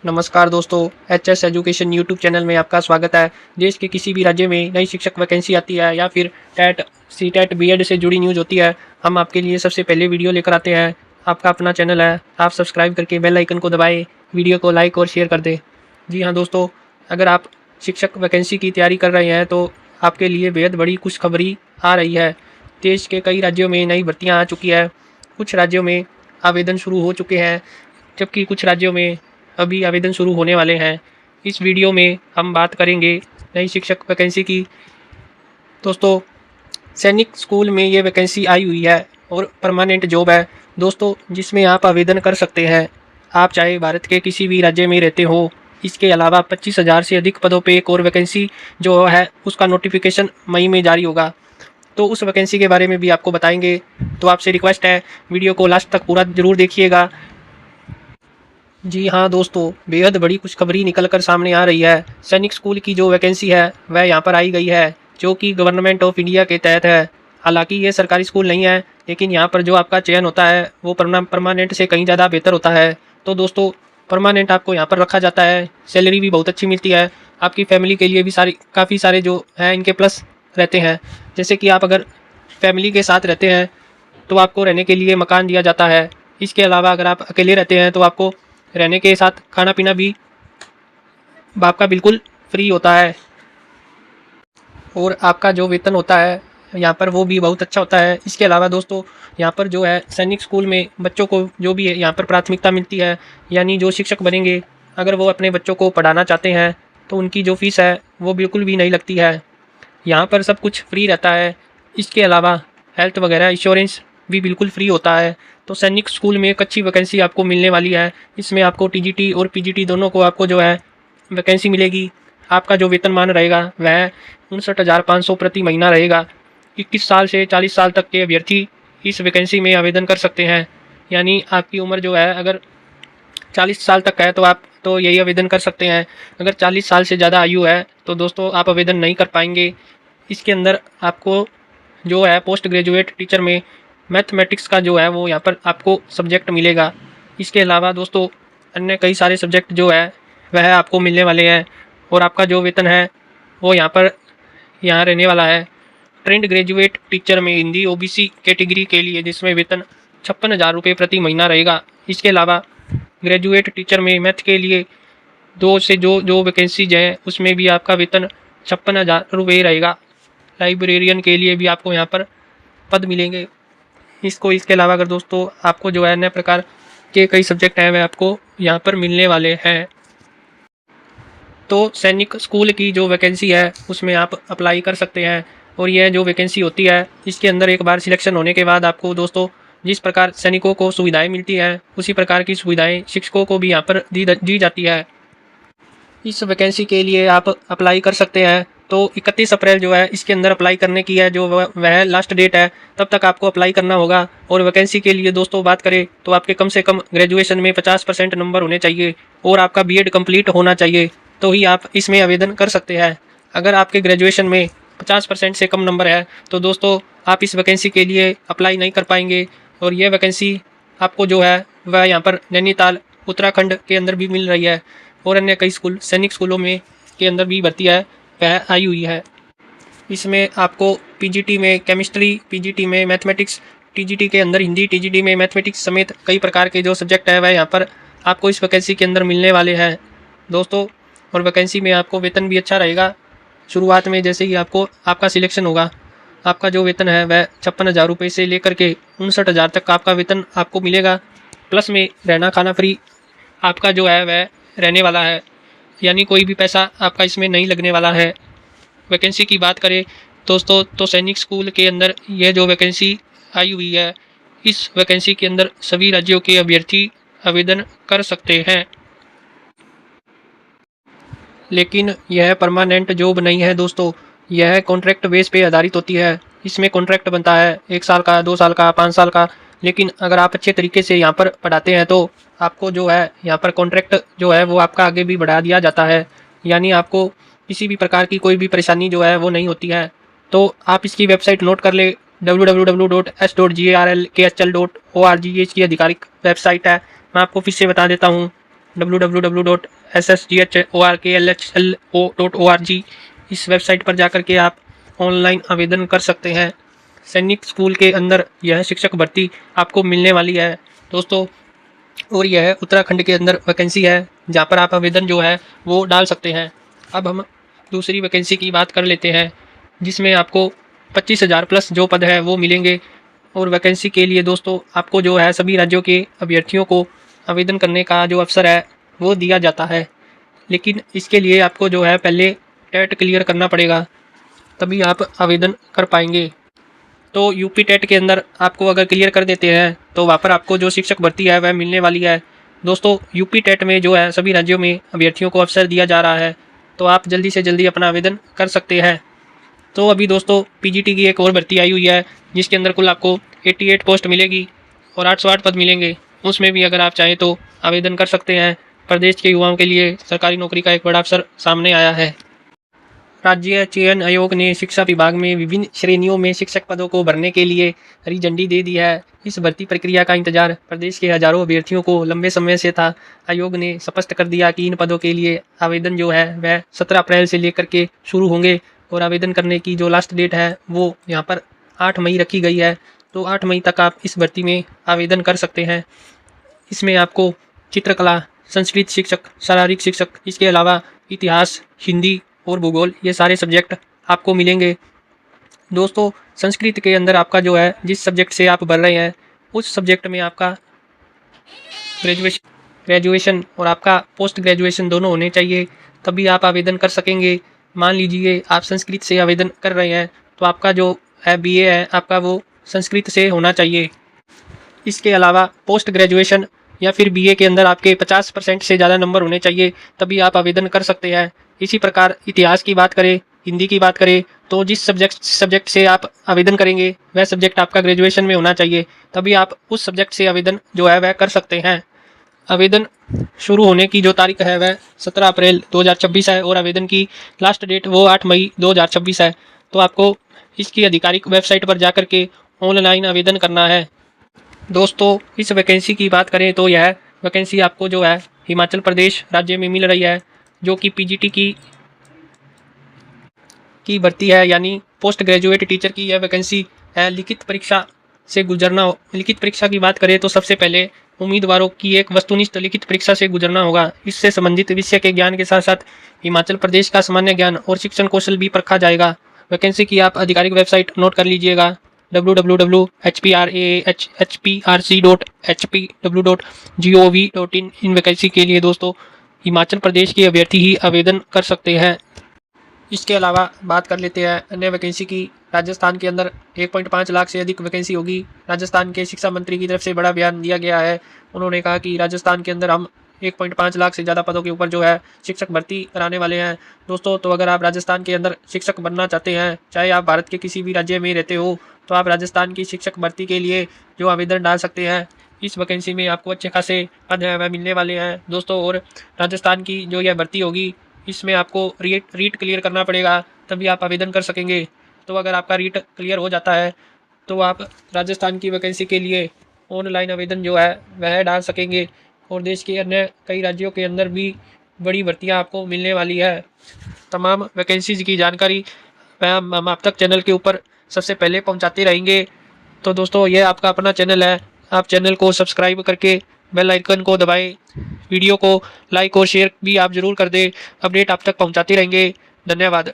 नमस्कार दोस्तों, HS education YouTube channel में आपका स्वागत है। देश के किसी भी राज्य में नई शिक्षक वैकेंसी आती है या फिर टेट, सीटेट, बीएड से जुड़ी न्यूज़ होती है, हम आपके लिए सबसे पहले वीडियो लेकर आते हैं। आपका अपना चैनल है, आप सब्सक्राइब करके बेल आइकन को दबाएं, वीडियो को लाइक और शेयर कर दें। जी हाँ दोस्तों, अगर आप शिक्षक वैकेंसी की तैयारी कर रहे हैं तो आपके लिए बेहद बड़ी खुशखबरी आ रही है। देश के कई राज्यों में नई भर्तियाँ आ चुकी है, कुछ राज्यों में आवेदन शुरू हो चुके हैं, जबकि कुछ राज्यों में अभी आवेदन शुरू होने वाले हैं। इस वीडियो में हम बात करेंगे नई शिक्षक वैकेंसी की। दोस्तों, सैनिक स्कूल में ये वैकेंसी आई हुई है और परमानेंट जॉब है दोस्तों, जिसमें आप आवेदन कर सकते हैं। आप चाहे भारत के किसी भी राज्य में रहते हो। इसके अलावा 25,000 से अधिक पदों पे एक और वैकेंसी जो है उसका नोटिफिकेशन मई में जारी होगा, तो उस वैकेंसी के बारे में भी आपको बताएंगे। तो आपसे रिक्वेस्ट है, वीडियो को लास्ट तक पूरा ज़रूर देखिएगा। जी हाँ दोस्तों, बेहद बड़ी खुशखबरी निकल कर सामने आ रही है। सैनिक स्कूल की जो वैकेंसी है वह यहाँ पर आई गई है, जो कि गवर्नमेंट ऑफ इंडिया के तहत है। हालांकि ये सरकारी स्कूल नहीं है, लेकिन यहाँ पर जो आपका चयन होता है वो परमानेंट से कहीं ज़्यादा बेहतर होता है। तो दोस्तों, परमानेंट आपको यहाँ पर रखा जाता है, सैलरी भी बहुत अच्छी मिलती है। आपकी फैमिली के लिए भी काफ़ी सारे जो हैं इनके प्लस रहते हैं। जैसे कि आप अगर फैमिली के साथ रहते हैं तो आपको रहने के लिए मकान दिया जाता है। इसके अलावा अगर आप अकेले रहते हैं तो आपको रहने के साथ खाना पीना भी आपका बिल्कुल फ्री होता है, और आपका जो वेतन होता है यहाँ पर वो भी बहुत अच्छा होता है। इसके अलावा दोस्तों, यहाँ पर जो है सैनिक स्कूल में बच्चों को जो भी है यहाँ पर प्राथमिकता मिलती है, यानी जो शिक्षक बनेंगे अगर वो अपने बच्चों को पढ़ाना चाहते हैं तो उनकी जो फीस है वो बिल्कुल भी नहीं लगती है। यहाँ पर सब कुछ फ्री रहता है। इसके अलावा हेल्थ वगैरह इंश्योरेंस भी बिल्कुल फ्री होता है। तो सैनिक स्कूल में एक अच्छी वैकेंसी आपको मिलने वाली है। इसमें आपको टीजीटी और पीजीटी दोनों को आपको जो है वैकेंसी मिलेगी। आपका जो वेतनमान रहेगा वह 59,500 प्रति महीना रहेगा। 21 साल से 40 साल तक के अभ्यर्थी इस वैकेंसी में आवेदन कर सकते हैं। यानी आपकी उम्र जो है अगर 40 साल तक है तो आप तो यही आवेदन कर सकते हैं। अगर 40 साल से ज़्यादा आयु है तो दोस्तों आप आवेदन नहीं कर पाएंगे। इसके अंदर आपको जो है पोस्ट ग्रेजुएट टीचर में मैथमेटिक्स का जो है वो यहाँ पर आपको सब्जेक्ट मिलेगा। इसके अलावा दोस्तों अन्य कई सारे सब्जेक्ट जो है वह आपको मिलने वाले हैं, और आपका जो वेतन है वो यहाँ रहने वाला है। ट्रेंड ग्रेजुएट टीचर में हिंदी ओबीसी कैटेगरी के लिए जिसमें वेतन 56,000 रुपये प्रति महीना रहेगा। इसके अलावा ग्रेजुएट टीचर में मैथ के लिए दो से जो वैकेंसीज हैं उसमें भी आपका वेतन 56,000 रुपये रहेगा। लाइब्रेरियन के लिए भी आपको यहाँ पर पद मिलेंगे। इसके अलावा अगर दोस्तों आपको जो है अन्य प्रकार के कई सब्जेक्ट हैं वह आपको यहाँ पर मिलने वाले हैं। तो सैनिक स्कूल की जो वैकेंसी है उसमें आप अप्लाई कर सकते हैं, और यह जो वैकेंसी होती है इसके अंदर एक बार सिलेक्शन होने के बाद आपको दोस्तों जिस प्रकार सैनिकों को सुविधाएं मिलती हैं उसी प्रकार की सुविधाएं शिक्षकों को भी यहाँ पर दी जाती है। इस वैकेंसी के लिए आप अप्लाई कर सकते हैं। तो 31 अप्रैल जो है इसके अंदर अप्लाई करने की है, जो वह लास्ट डेट है, तब तक आपको अप्लाई करना होगा। और वैकेंसी के लिए दोस्तों बात करें तो आपके कम से कम ग्रेजुएशन में 50% नंबर होने चाहिए और आपका बीएड कंप्लीट होना चाहिए, तो ही आप इसमें आवेदन कर सकते हैं। अगर आपके ग्रेजुएशन में 50% से कम नंबर है तो दोस्तों आप इस वैकेंसी के लिए अप्लाई नहीं कर पाएंगे। और यह वैकेंसी आपको जो है वह यहाँ पर नैनीताल उत्तराखंड के अंदर भी मिल रही है, और अन्य कई स्कूल सैनिक स्कूलों में के अंदर भी भर्ती है वह आई हुई है। इसमें आपको पीजीटी में केमिस्ट्री, पीजीटी में मैथमेटिक्स, टीजीटी के अंदर हिंदी, टीजीटी में मैथमेटिक्स समेत कई प्रकार के जो सब्जेक्ट है वह यहाँ पर आपको इस वैकेंसी के अंदर मिलने वाले हैं दोस्तों। और वैकेंसी में आपको वेतन भी अच्छा रहेगा। शुरुआत में जैसे ही आपका सिलेक्शन होगा, आपका जो वेतन है वह 56,000 रुपये से लेकर के 59,000 तक का आपका वेतन आपको मिलेगा। प्लस में रहना खाना फ्री आपका जो है वह रहने वाला है, यानी कोई भी पैसा आपका इसमें नहीं लगने वाला है। वैकेंसी की बात करें दोस्तों तो सैनिक स्कूल के अंदर यह जो वैकेंसी आई हुई है इस वैकेंसी के अंदर सभी राज्यों के अभ्यर्थी आवेदन कर सकते हैं। लेकिन यह परमानेंट जॉब नहीं है दोस्तों, यह कॉन्ट्रैक्ट बेस पे आधारित होती है। इसमें कॉन्ट्रैक्ट बनता है 1 साल का, 2 साल का, 5 साल का। लेकिन अगर आप अच्छे तरीके से यहाँ पर पढ़ाते हैं तो आपको जो है यहाँ पर कॉन्ट्रैक्ट जो है वो आपका आगे भी बढ़ा दिया जाता है, यानी आपको किसी भी प्रकार की कोई भी परेशानी जो है वो नहीं होती है। तो आप इसकी वेबसाइट नोट कर ले, www.s.garlkhl.org, ये इसकी आधिकारिक वेबसाइट है। मैं आपको फिर से बता देता हूँ, www.ssghorklhlo.org इस वेबसाइट पर जाकर के आप ऑनलाइन आवेदन कर सकते हैं। सैनिक स्कूल के अंदर यह शिक्षक भर्ती आपको मिलने वाली है दोस्तों, और यह उत्तराखंड के अंदर वैकेंसी है जहाँ पर आप आवेदन जो है वो डाल सकते हैं। अब हम दूसरी वैकेंसी की बात कर लेते हैं जिसमें आपको 25,000 प्लस जो पद है वो मिलेंगे। और वैकेंसी के लिए दोस्तों आपको जो है सभी राज्यों के अभ्यर्थियों को आवेदन करने का जो अवसर है वो दिया जाता है, लेकिन इसके लिए आपको जो है पहले टेट क्लियर करना पड़ेगा, तभी आप आवेदन कर पाएंगे। तो यूपी टेट के अंदर आपको अगर क्लियर कर देते हैं तो वहाँ पर आपको जो शिक्षक भर्ती है वह मिलने वाली है दोस्तों। यूपी टेट में जो है सभी राज्यों में अभ्यर्थियों को अवसर दिया जा रहा है, तो आप जल्दी से जल्दी अपना आवेदन कर सकते हैं। तो अभी दोस्तों पीजीटी की एक और भर्ती आई हुई है जिसके अंदर कुल आपको 88 पोस्ट मिलेगी और 808 पद मिलेंगे। उसमें भी अगर आप चाहें तो आवेदन कर सकते हैं। प्रदेश के युवाओं के लिए सरकारी नौकरी का एक बड़ा अवसर सामने आया है। राज्य चयन आयोग ने शिक्षा विभाग में विभिन्न श्रेणियों में शिक्षक पदों को भरने के लिए हरी झंडी दे दी है। इस भर्ती प्रक्रिया का इंतजार प्रदेश के हजारों अभ्यर्थियों को लंबे समय से था। आयोग ने स्पष्ट कर दिया कि इन पदों के लिए आवेदन जो है वह 17 अप्रैल से लेकर के शुरू होंगे और आवेदन करने की जो लास्ट डेट है वो यहाँ पर 8 मई रखी गई है। तो 8 मई तक आप इस भर्ती में आवेदन कर सकते हैं। इसमें आपको चित्रकला, संस्कृत शिक्षक, शारीरिक शिक्षक, इसके अलावा इतिहास, हिंदी और भूगोल ये सारे सब्जेक्ट आपको मिलेंगे। दोस्तों संस्कृत के अंदर आपका जो है जिस सब्जेक्ट से आप भर रहे हैं उस सब्जेक्ट में आपका ग्रेजुएशन और आपका पोस्ट ग्रेजुएशन दोनों होने चाहिए, तभी आप आवेदन कर सकेंगे। मान लीजिए आप संस्कृत से आवेदन कर रहे हैं तो आपका जो है बीए है आपका वो संस्कृत से होना चाहिए। इसके अलावा पोस्ट ग्रेजुएशन या फिर बीए के अंदर आपके 50% से ज़्यादा नंबर होने चाहिए, तभी आप आवेदन कर सकते हैं। इसी प्रकार इतिहास की बात करें, हिंदी की बात करें तो जिस सब्जेक्ट से आप आवेदन करेंगे वह सब्जेक्ट आपका ग्रेजुएशन में होना चाहिए, तभी आप उस सब्जेक्ट से आवेदन जो है वह कर सकते हैं। आवेदन शुरू होने की जो तारीख है वह 17 अप्रैल 2026 है और आवेदन की लास्ट डेट वो 8 मई 2026 है। तो आपको इसकी आधिकारिक वेबसाइट पर जाकर के ऑनलाइन आवेदन करना है। दोस्तों इस वैकेंसी की बात करें तो यह वैकेंसी आपको जो है हिमाचल प्रदेश राज्य में मिल रही है, जो कि पीजीटी की भर्ती है, यानी पोस्ट ग्रेजुएट टीचर की यह वैकेंसी है। लिखित परीक्षा की बात करें तो सबसे पहले उम्मीदवारों की एक वस्तुनिष्ठ लिखित परीक्षा से गुजरना होगा। इससे संबंधित विषय के ज्ञान के साथ साथ हिमाचल प्रदेश का सामान्य ज्ञान और शिक्षण कौशल भी परखा जाएगा। वैकेंसी की आप आधिकारिक वेबसाइट नोट कर लीजिएगा www.hprc.hpw.gov.in। इन वैकेंसी के लिए दोस्तों हिमाचल प्रदेश के अभ्यर्थी ही आवेदन कर सकते हैं। इसके अलावा बात कर लेते हैं अन्य वैकेंसी की। राजस्थान के अंदर 1.5 लाख से अधिक वैकेंसी होगी। राजस्थान के शिक्षा मंत्री की तरफ से बड़ा बयान दिया गया है। उन्होंने कहा कि राजस्थान के अंदर हम 1.5 लाख से ज़्यादा पदों के ऊपर जो है शिक्षक भर्ती कराने वाले हैं दोस्तों। तो अगर आप राजस्थान के अंदर शिक्षक बनना चाहते हैं, चाहे आप भारत के किसी भी राज्य में रहते हो, तो आप राजस्थान की शिक्षक भर्ती के लिए जो आवेदन डाल सकते हैं। इस वैकेंसी में आपको अच्छे खासे पद हैं वह मिलने वाले हैं दोस्तों। और राजस्थान की जो यह भर्ती होगी इसमें आपको रीट क्लियर करना पड़ेगा, तभी आप आवेदन कर सकेंगे। तो अगर आपका रीट क्लियर हो जाता है तो आप राजस्थान की वैकेंसी के लिए ऑनलाइन आवेदन जो है वह डाल सकेंगे। और देश के अन्य कई राज्यों के अंदर भी बड़ी भर्तियां आपको मिलने वाली है। तमाम वैकेंसीज की जानकारी हम आप तक चैनल के ऊपर सबसे पहले पहुंचाते रहेंगे। तो दोस्तों ये आपका अपना चैनल है, आप चैनल को सब्सक्राइब करके बेल आइकन को दबाएं। वीडियो को लाइक और शेयर भी आप ज़रूर कर दें। अपडेट आप तक पहुंचाते रहेंगे। धन्यवाद।